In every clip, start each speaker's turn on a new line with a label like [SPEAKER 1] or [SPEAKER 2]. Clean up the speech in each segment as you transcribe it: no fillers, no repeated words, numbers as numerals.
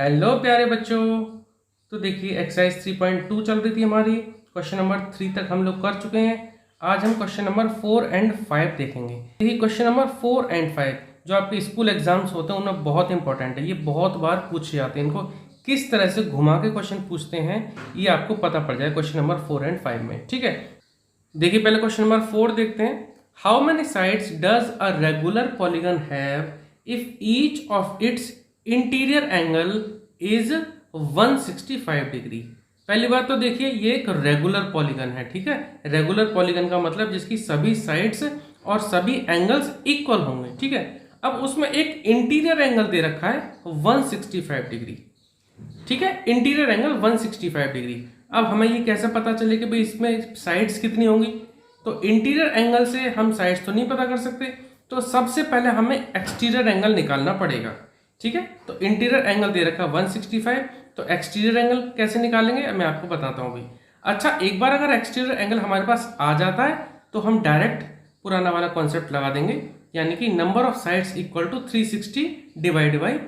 [SPEAKER 1] Hello प्यारे बच्चों। तो देखिए एक्सरसाइज 3.2 चल रही थी हमारी। क्वेश्चन नंबर 3 तक हम लोग कर चुके हैं। आज हम क्वेश्चन नंबर 4 एंड 5 देखेंगे। देखिए क्वेश्चन नंबर 4 एंड 5 जो आपके स्कूल एग्जाम्स होते हैं उनमें बहुत इंपॉर्टेंट है। ये बहुत बार पूछे जाते हैं। इनको किस तरह से घुमा के क्वेश्चन पूछते हैं ये आपको पता पड़ जाए क्वेश्चन नंबर 4 एंड 5 में। ठीक है, देखिए पहले क्वेश्चन नंबर 4 देखते हैं। How many sides does a regular polygon have if each of its interior angle is 165 degree. पहली बात तो देखिए ये एक रेगुलर पॉलीगन है। ठीक है, रेगुलर पॉलीगन का मतलब जिसकी सभी साइड्स और सभी एंगल्स इक्वल होंगे। ठीक है, अब उसमें एक इंटीरियर एंगल दे रखा है 165 डिग्री। ठीक है, इंटीरियर एंगल 165 डिग्री। अब हमें ये कैसे पता चले कि भाई इसमें साइड्स कितनी होंगी? तो इंटीरियर एंगल से हम साइड्स तो नहीं पता कर सकते, तो सबसे पहले हमें एक्सटीरियर एंगल निकालना पड़ेगा। ठीक है, तो इंटीरियर एंगल दे रखा 165, तो एक्सटीरियर एंगल कैसे निकालेंगे मैं आपको बताता हूँ भाई। अच्छा, एक बार अगर एक्सटीरियर एंगल हमारे पास आ जाता है तो हम डायरेक्ट पुराना वाला कॉन्सेप्ट लगा देंगे, यानी कि number of sides equal to 360 divide by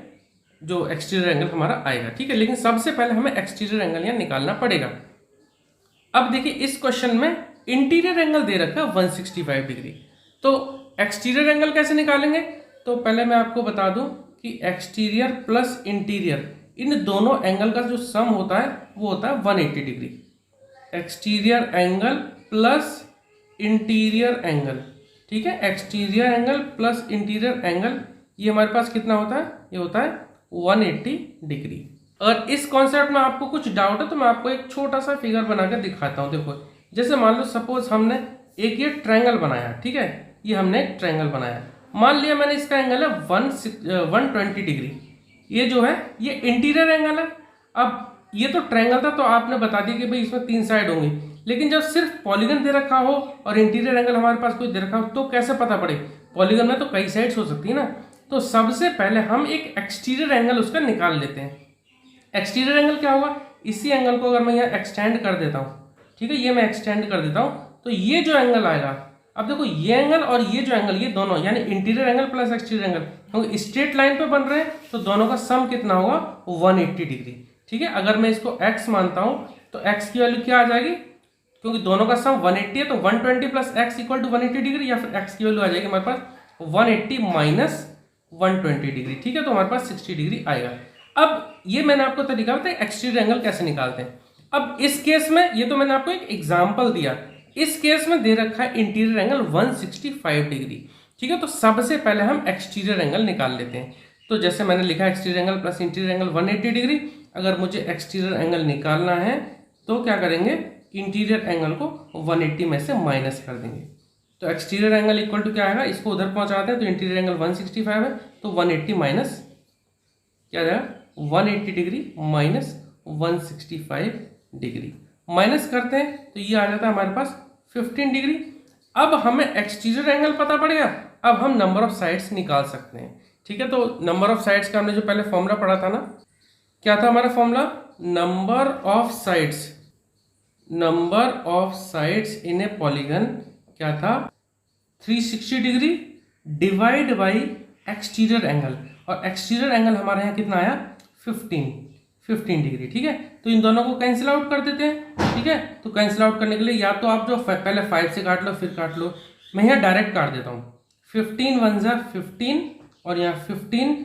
[SPEAKER 1] जो एक्सटीरियर एंगल हमारा आएगा। ठीक है, लेकिन सबसे पहले हमें एक्सटीरियर एंगल यहाँ निकालना पड़ेगा। अब देखिए इस क्वेश्चन में इंटीरियर एंगल दे रखा है 165 डिग्री, तो एक्सटीरियर एंगल कैसे निकालेंगे? तो पहले मैं आपको बता दूं कि एक्सटीरियर प्लस इंटीरियर इन दोनों एंगल का जो सम होता है वो होता है 180 degree. Exterior angle plus interior angle. ठीक है, exterior angle plus interior angle ये हमारे पास कितना होता है? ये होता है 180 डिग्री। अगर इस कॉन्सेप्ट में आपको कुछ डाउट है तो मैं आपको एक छोटा सा फिगर बनाकर दिखाता हूं। देखो, जैसे मान लो सपोज हमने एक ये ट्रायंगल बनाया। ठीक है, ये हमने एक ट्रायंगल बनाया, मान लिया मैंने इसका एंगल है 120 डिग्री। ये जो है ये इंटीरियर एंगल है। अब ये तो ट्रायंगल था तो आपने बता दिया कि भाई इसमें 3 साइड होंगी, लेकिन जब सिर्फ पॉलीगन दे रखा हो और इंटीरियर एंगल हमारे पास कोई दे रखा हो तो कैसे पता पड़े? पॉलीगन में तो कई साइड्स हो सकती है ना। तो सबसे पहले हम एक एक्सटीरियर एंगल उसका निकाल लेते हैं। एक्सटीरियर एंगल क्या होगा? इसी एंगल को अगर मैं यहाँ एक्सटेंड कर देता हूँ, ठीक है, ये मैं एक्सटेंड कर देता हूँ, तो ये जो एंगल आएगा, अब देखो ये एंगल और ये जो एंगल, ये दोनों यानी interior angle plus exterior angle क्योंकि स्ट्रेट लाइन पे बन रहे हैं तो दोनों का सम कितना होगा? 180 डिग्री। ठीक है, अगर मैं इसको x मानता हूं तो x की वैल्यू क्या आ जाएगी? क्योंकि दोनों का सम 180 है तो 120 plus x equal to 180 degree, या फिर x की वैल्यू आ जाएगी हमारे पास 180 माइनस 120 डिग्री। ठीक है, तो हमारे पास 60 डिग्री आएगा। अब ये मैंने आपको तरीका बताया एक्सटीरियर एंगल कैसे निकालते हैं। अब इस केस में ये तो मैंने आपको एक एग्जांपल दिया, इस केस में दे रखा है इंटीरियर एंगल 165 डिग्री। ठीक है, तो सबसे पहले हम एक्सटीरियर एंगल निकाल लेते हैं। तो जैसे मैंने लिखा exterior angle plus interior angle 180 degree. अगर मुझे एक्सटीरियर एंगल निकालना है तो क्या करेंगे? इंटीरियर एंगल को 180 में से माइनस कर देंगे, तो एक्सटीरियर एंगल इक्वल टू क्या आएगा? इसको उधर पहुंचाते हैं तो इंटीरियर एंगल 165 है, तो 180 माइनस क्या जाएगा? 180 डिग्री माइनस 165 डिग्री माइनस करते हैं तो ये आ जाता है हमारे पास 15 डिग्री। अब हमें एक्सटीरियर एंगल पता पड़ गया, अब हम नंबर ऑफ साइड्स निकाल सकते हैं। ठीक है, तो नंबर ऑफ साइड्स का हमने जो पहले फॉर्मूला पढ़ा था ना, क्या था हमारा formula? Number of sides, number of sides in A polygon क्या था? 360 degree divide by exterior angle, और एक्सटीरियर एंगल हमारे यहाँ कितना आया? 15 डिग्री। ठीक है, तो इन दोनों को कैंसिल आउट कर देते हैं। ठीक है, तो कैंसिल आउट करने के लिए या तो आप जो पहले 5 से काट लो फिर काट लो, मैं यहाँ डायरेक्ट काट देता हूँ। 15 1 जा 15 और यहाँ 15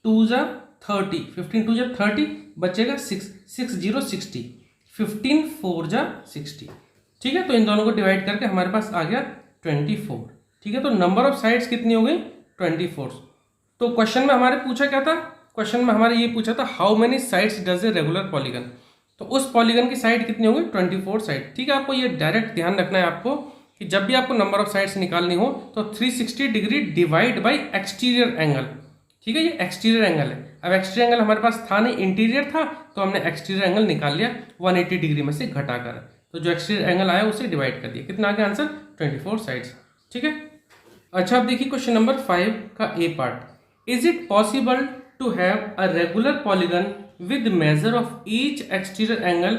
[SPEAKER 1] 2 जा 30, 15 2 जा 30 बचेगा 6 6 0 60, 15 4 जा 60। ठीक है, तो इन दोनों को डिवाइड करके हमारे पास आ गया 24। ठीक है, तो नंबर ऑफ साइड्स कितनी हो गई? 24। तो क्वेश्चन में हमारे पूछा क्या था? क्वेश्चन में हमारे ये पूछा था how many sides does a regular polygon. तो उस पॉलीगन की साइड कितनी होगी? 24 साइड। ठीक है, आपको ये डायरेक्ट ध्यान रखना है आपको कि जब भी आपको नंबर ऑफ साइड्स निकालनी हो तो 360 degree divide by exterior angle. ठीक है, ये एक्सटीरियर एंगल है। अब एक्सटीरियर एंगल हमारे पास था नहीं, इंटीरियर था, तो हमने एक्सटीरियर एंगल निकाल लिया 180 डिग्री में से घटाकर, तो जो एक्सटीरियर एंगल आया उसे डिवाइड कर दिया। कितना आ गया आंसर? 24 साइड्स। ठीक है, अच्छा अब देखिए क्वेश्चन नंबर 5 का a part. Is it possible to have a regular polygon with measure of each exterior angle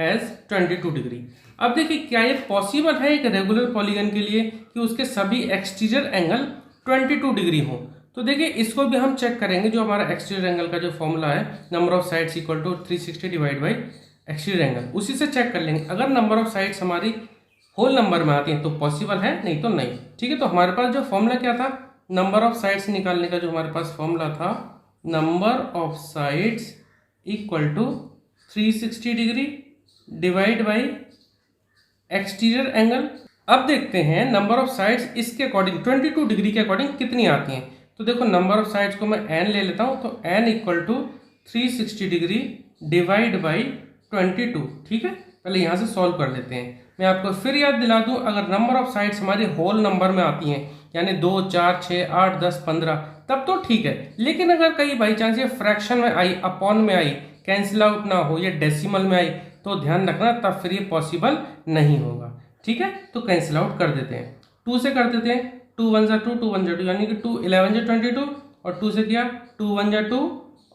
[SPEAKER 1] as 22 degree. अब देखिए क्या ये पॉसिबल है एक रेगुलर पॉलीगन के लिए कि उसके सभी एक्सटीरियर एंगल 22 डिग्री हो? तो देखिए इसको भी हम चेक करेंगे, जो हमारा एक्सटीरियर एंगल का जो फॉर्मूला है, number of sides equal to 360 divide by exterior angle, उसी से चेक कर लेंगे। अगर नंबर ऑफ साइड्स हमारी होल नंबर में आती हैं तो पॉसिबल है, नहीं तो नहीं। ठीक है, तो हमारे पास जो फॉर्मूला क्या था, नंबर ऑफ साइड्स निकालने का जो हमारे पास फॉर्मूला था, number of sides equal to 360 degree divide by exterior angle. अब देखते हैं नंबर ऑफ साइड्स इसके अकॉर्डिंग 22 डिग्री के अकॉर्डिंग कितनी आती हैं। तो देखो नंबर ऑफ साइड्स को मैं n ले लेता हूं, तो n equal to 360 degree divide by 22। ठीक है, पहले यहां से सॉल्व कर लेते हैं। मैं आपको फिर याद दिला दूं, अगर नंबर ऑफ साइड्स हमारी होल नंबर में आती हैं, यानी 2, 4, 6, 8, 10, 15, तब तो ठीक है। लेकिन अगर कहीं बाई चांस ये फ्रैक्शन में आई, अपॉन में आई, कैंसिल आउट ना हो, या डेसिमल में आई, तो ध्यान रखना तब फिर ये पॉसिबल नहीं होगा। ठीक है, तो कैंसिल आउट कर देते हैं, 2 से कर देते हैं, 2 1 2, 2 1 2, यानी कि 2 11 22, और 2 से किया 2 1 2,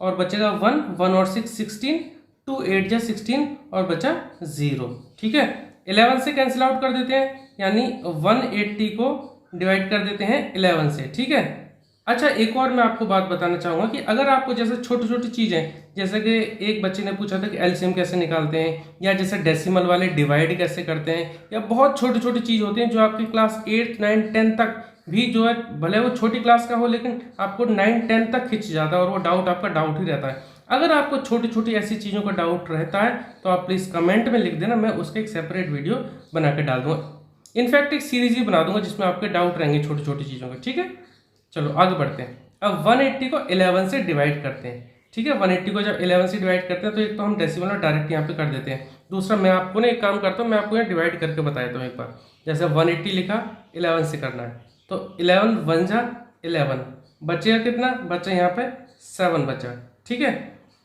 [SPEAKER 1] और बचेगा 1 1 और 6 16, 2 8 16, और बचा 0। ठीक है, 11 से कैंसिल आउट कर देते हैं, यानी 180 को डिवाइड कर देते हैं 11 से। ठीक है, अच्छा एक और मैं आपको बात बताना चाहूँगा कि अगर आपको जैसे छोटी छोटी चीज़ें, जैसे कि एक बच्चे ने पूछा था कि एलसीएम कैसे निकालते हैं, या जैसे डेसिमल वाले डिवाइड कैसे करते हैं, या बहुत छोटी छोटी चीज़ होती हैं जो आपकी क्लास 8 9 10 तक भी जो है, भले वो छोटी क्लास का हो लेकिन आपको 9 10 तक खिंच जाता है, और वो डाउट आपका डाउट ही रहता है। अगर आपको छोटी छोटी ऐसी चीज़ों का डाउट रहता है तो आप प्लीज़ कमेंट में लिख देना, मैं उसका एक सेपरेट वीडियो बना के डाल दूंगा। इनफैक्ट एक सीरीज ही बना दूंगा जिसमें आपके डाउट रहेंगे छोटी छोटी चीज़ों का। ठीक है, चलो आगे बढ़ते हैं। अब 180 को 11 से डिवाइड करते हैं। ठीक है, 180 को जब 11 से डिवाइड करते हैं तो एक तो हम डेसिमल में डायरेक्ट यहाँ पे कर देते हैं, दूसरा मैं आपको ना एक काम करता हूँ, मैं आपको यहाँ डिवाइड करके बता देता हूँ एक बार। जैसे 180 लिखा, 11 से करना है, तो 11 1 जा 11, बचेगा कितना, बचा यहाँ पे 7 बचा। ठीक है,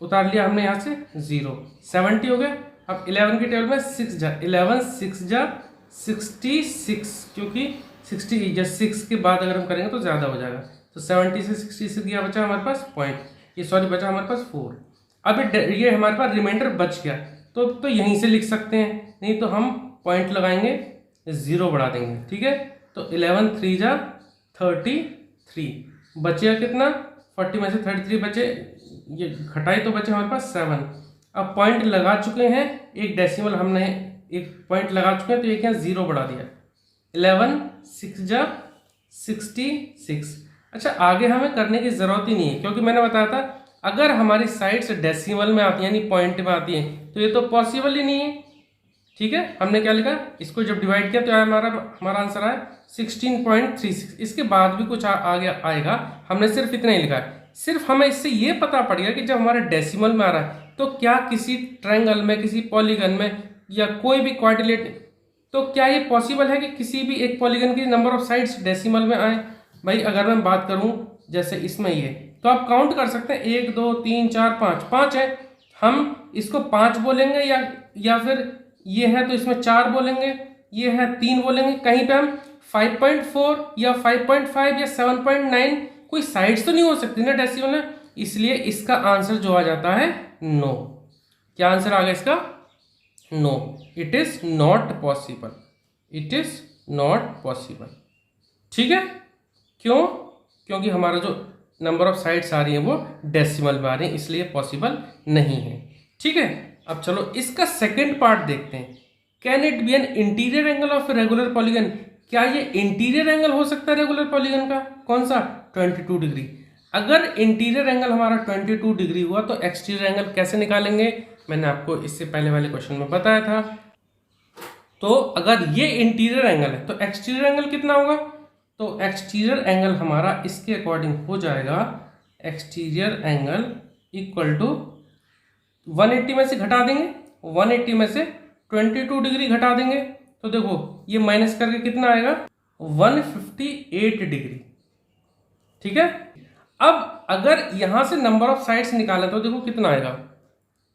[SPEAKER 1] उतार लिया हमने यहाँ से 0, 70 हो गया। अब 11 की टेबल में 6 जा 11 6 जा 66, क्योंकि 60 या 6 के बाद अगर हम करेंगे तो ज़्यादा हो जाएगा, तो 70 से 66 गया, बचा हमारे पास पॉइंट, ये सॉरी बचा हमारे पास 4। अब ये हमारे पास रिमाइंडर बच गया, तो यहीं से लिख सकते हैं, नहीं तो हम पॉइंट लगाएंगे, 0 बढ़ा देंगे। ठीक है, तो 11 3 जा 33, बचेगा कितना, 40 में से 33 बचे, ये घटाई तो बचे हमारे पास 7। अब पॉइंट लगा चुके हैं, एक डेसिमल हमने एक पॉइंट लगा चुके हैं, तो एक यहाँ 0 बढ़ा दिया, 11 6 जा 66। अच्छा, आगे हमें करने की जरूरत ही नहीं है, क्योंकि मैंने बताया था अगर हमारी साइड्स डेसिमल में आती है यानी पॉइंट में आती है तो ये तो पॉसिबल ही नहीं है। ठीक है, हमने क्या लिखा, इसको जब डिवाइड किया तो हमारा आंसर आया 16.36। इसके बाद भी कुछ आगे आएगा, हमने सिर्फ इतना ही लिखा है। सिर्फ हमें इससे ये पता पड़ गया कि जब हमारे डेसिमल में आ रहा है तो क्या किसी ट्रायंगल में, किसी पॉलीगन में, या कोई भी क्वाड्रिलेटरल, तो क्या ये पॉसिबल है कि किसी भी एक पॉलीगन की नंबर ऑफ साइड्स डेसिमल में आए। भाई अगर मैं बात करूं जैसे इसमें ये, तो आप काउंट कर सकते हैं, 1 2 3 4 5, 5 है, हम इसको 5 बोलेंगे, या फिर ये है तो इसमें 4 बोलेंगे, ये है 3 बोलेंगे, कहीं पे हम 5.4 या 5.5 या 7.9, कोई साइड्स तो नहीं हो सकती ना डेसिमल में, इसलिए इसका आंसर जो आ जाता है नो। क्या आंसर आ गया इसका, no, it is not possible, it is not possible. ठीक है, क्यों, क्योंकि हमारा जो नंबर ऑफ साइड्स आ रही है वो डेसिमल में आ रही है, इसलिए पॉसिबल नहीं है। ठीक है, अब चलो इसका सेकंड पार्ट देखते हैं, can it be an interior angle of regular polygon. क्या ये इंटीरियर एंगल हो सकता है रेगुलर पॉलीगन का, कौन सा, 22 डिग्री। अगर इंटीरियर एंगल हमारा 22 डिग्री हुआ तो एक्सटीरियर एंगल कैसे निकालेंगे, मैंने आपको इससे पहले वाले क्वेश्चन में बताया था। तो अगर ये इंटीरियर एंगल है तो एक्सटीरियर एंगल कितना होगा, तो एक्सटीरियर एंगल हमारा इसके अकॉर्डिंग हो जाएगा, एक्सटीरियर एंगल इक्वल टू 180 में से घटा देंगे, 180 में से 22 डिग्री घटा देंगे, तो देखो ये माइनस करके कितना आएगा, 158 डिग्री। ठीक है, अब अगर यहां से नंबर ऑफ साइड्स निकालें तो देखो कितना आएगा,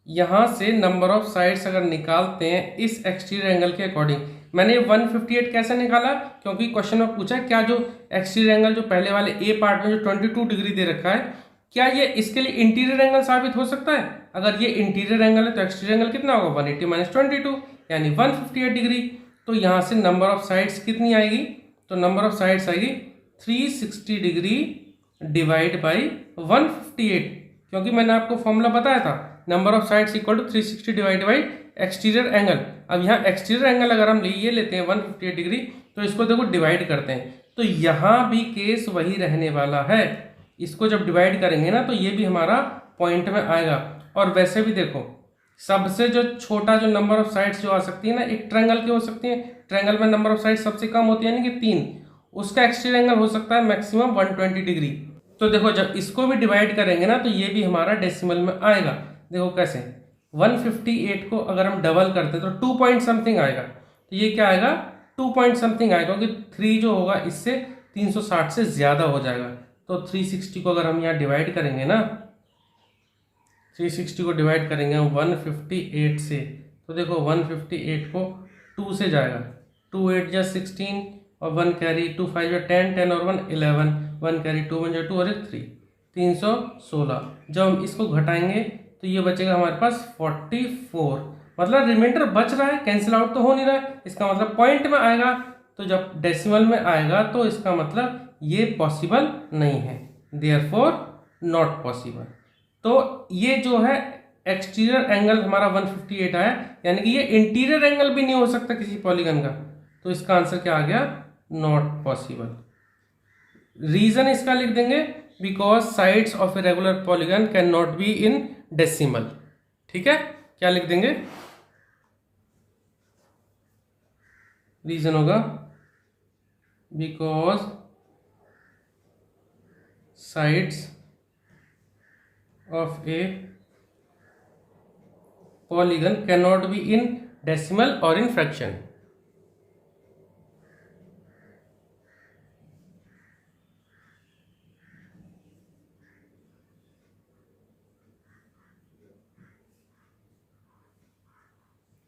[SPEAKER 1] यहां से नंबर ऑफ साइड्स अगर निकालते हैं इस एक्सटीरियर एंगल के अकॉर्डिंग, मैंने 158 कैसे निकाला, क्योंकि क्वेश्चन में पूछा क्या जो एक्सटीरियर एंगल जो पहले वाले ए पार्ट में जो 22 डिग्री दे रखा है, क्या ये इसके लिए इंटीरियर एंगल साबित हो सकता है। अगर ये इंटीरियर एंगल है तो एक्सटीरियर एंगल कितना होगा, 180 माइनस 22 यानी 158 डिग्री। तो यहां से नंबर ऑफ साइड्स कितनी आएगी, तो नंबर ऑफ साइड्स आएगी 360 डिग्री डिवाइड बाई 158, क्योंकि मैंने आपको फॉर्मूला बताया था number of sides equal to 360 divide by exterior angle. अब यहाँ एक्सटीरियर एंगल अगर हम ये लेते हैं 158 डिग्री, तो इसको देखो डिवाइड करते हैं, तो यहाँ भी केस वही रहने वाला है। इसको जब डिवाइड करेंगे ना तो ये भी हमारा पॉइंट में आएगा। और वैसे भी देखो सबसे जो छोटा जो नंबर ऑफ साइड्स जो आ सकती है ना, एक ट्रायंगल की हो सकती है, ट्रायंगल में नंबर ऑफ साइड्स सबसे कम होती है यानी कि 3, उसका एक्सटीरियर एंगल हो सकता है मैक्सिमम 120 डिग्री। तो देखो जब इसको भी डिवाइड करेंगे ना तो ये भी हमारा डेसिमल में आएगा। देखो कैसे, 158 को अगर हम डबल करते तो 2 पॉइंट समथिंग आएगा, तो ये क्या आएगा 2 पॉइंट समथिंग आएगा, क्योंकि 3 जो होगा इससे 360 से ज्यादा हो जाएगा। तो 360 को अगर हम यहाँ डिवाइड करेंगे ना, 360 को डिवाइड करेंगे हम 158 से, तो देखो 158 को 2 से जाएगा, 2 8 जा 16 और 1 कैरी, 2 5 जा 10, 10 और 1 11, 1 कैरी 2 1 जा 2 और 1 3, 316। जब हम इसको घटाएंगे तो ये बचेगा हमारे पास 44, मतलब रिमाइंडर बच रहा है, कैंसिल आउट तो हो नहीं रहा है, इसका मतलब पॉइंट में आएगा। तो जब डेसिमल में आएगा तो इसका मतलब ये पॉसिबल नहीं है, देयरफॉर नॉट पॉसिबल। तो ये जो है एक्सटीरियर एंगल हमारा 158 आया, यानी कि ये इंटीरियर एंगल भी नहीं हो सकता किसी पॉलीगन का, तो इसका आंसर क्या आ गया, नॉट पॉसिबल। रीजन इसका लिख देंगे, because sides of a regular polygon can not be in decimal. ठीक है, क्या लिख देंगे, रीजन होगा because sides of a polygon cannot be in decimal or in fraction।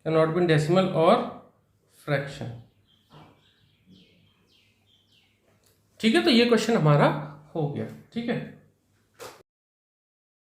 [SPEAKER 1] cannot be in decimal or fraction। ठीक है, तो ये क्वेश्चन हमारा हो गया। ठीक है।